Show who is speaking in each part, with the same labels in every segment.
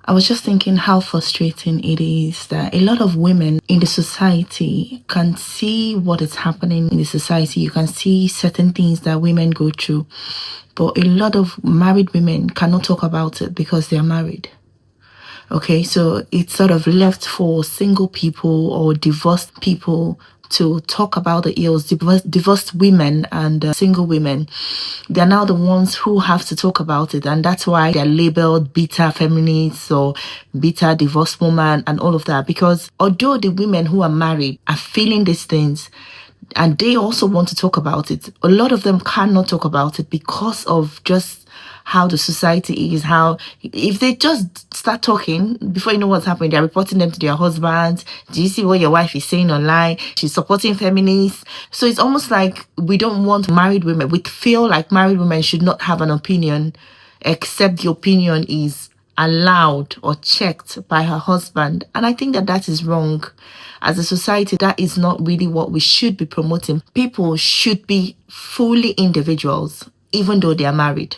Speaker 1: I was just thinking how frustrating it is that a lot of women in the society can see what is happening in the society. You can see certain things that women go through, but a lot of married women cannot talk about it because they are married. Okay, so it's sort of left for single people or divorced people to talk about the ills. Divorced women and single women, they're now the ones who have to talk about it, and that's why they're labeled bitter feminists or bitter divorced woman and all of that. Because although the women who are married are feeling these things, and they also want to talk about it, a lot of them cannot talk about it because of just how the society is, how if they just start talking, before you know what's happening, they're reporting them to their husbands. Do you see what your wife is saying online? She's supporting feminists. So it's almost like we don't want married women. We feel like married women should not have an opinion except the opinion is allowed or checked by her husband. And I think that that is wrong. As a society, that is not really what we should be promoting. People should be fully individuals, even though they are married.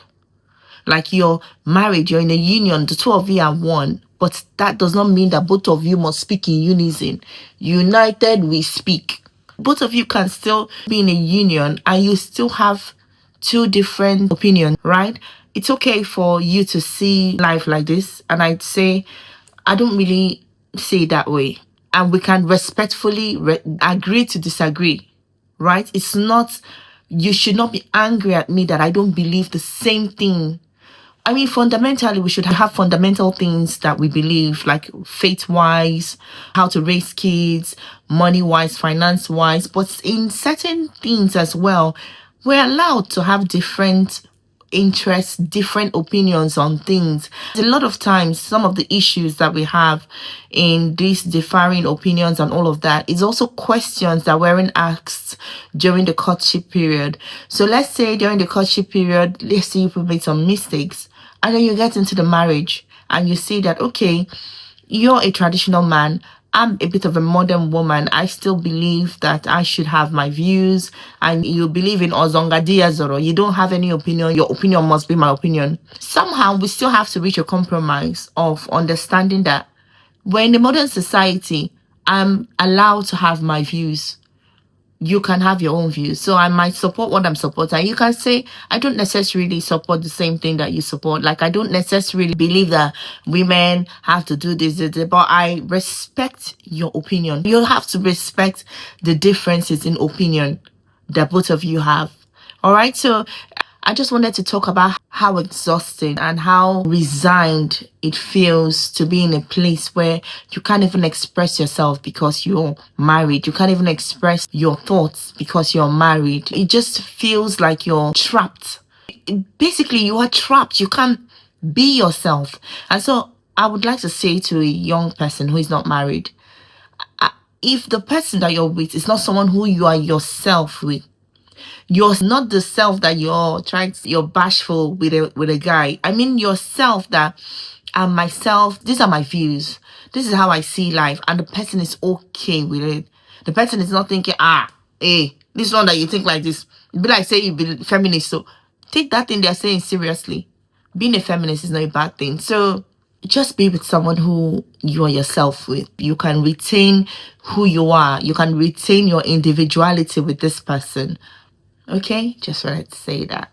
Speaker 1: Like you're married, you're in a union, the two of you are one. But that does not mean that both of you must speak in unison. United, we speak. Both of you can still be in a union and you still have two different opinions, right? It's okay for you to see life like this. And I'd say, I don't really see it that way. And we can respectfully agree to disagree, right? It's not, you should not be angry at me that I don't believe the same thing. I mean, fundamentally, we should have fundamental things that we believe, like faith-wise, how to raise kids, money-wise, finance-wise. But in certain things as well, we're allowed to have different interests, different opinions on things. A lot of times, some of the issues that we have in these differing opinions and all of that is also questions that weren't asked during the courtship period. So let's say during the courtship period, let's say you made some mistakes, and then you get into the marriage and you see that, okay, you're a traditional man, I'm a bit of a modern woman. I still believe that I should have my views. And you believe in Ozonga Diazoro. You don't have any opinion. Your opinion must be my opinion. Somehow, we still have to reach a compromise of understanding that we're in a modern society. I'm allowed to have my views. You can have your own views. So I might support what I'm supporting. You can say, I don't necessarily support the same thing that you support. Like, I don't necessarily believe that women have to do this, but I respect your opinion. You have to respect the differences in opinion that both of you have. All right. So I just wanted to talk about how exhausting and how resigned it feels to be in a place where you can't even express yourself because you're married. You can't even express your thoughts because you're married. It just feels like you're trapped. Basically, you are trapped. You can't be yourself. And so I would like to say to a young person who is not married, if the person that you're with is not someone who you are yourself with, you're not the self that you're bashful with a guy. I mean yourself that I'm myself, these are my views, this is how I see life, and the person is okay with it. The person is not thinking, hey, this one that you think like this. It'd be like say you be feminist, so take that thing they're saying seriously. Being a feminist is not a bad thing. So just be with someone who you are yourself with. You can retain who you are. You can retain your individuality with this person. Okay, just wanted to say that.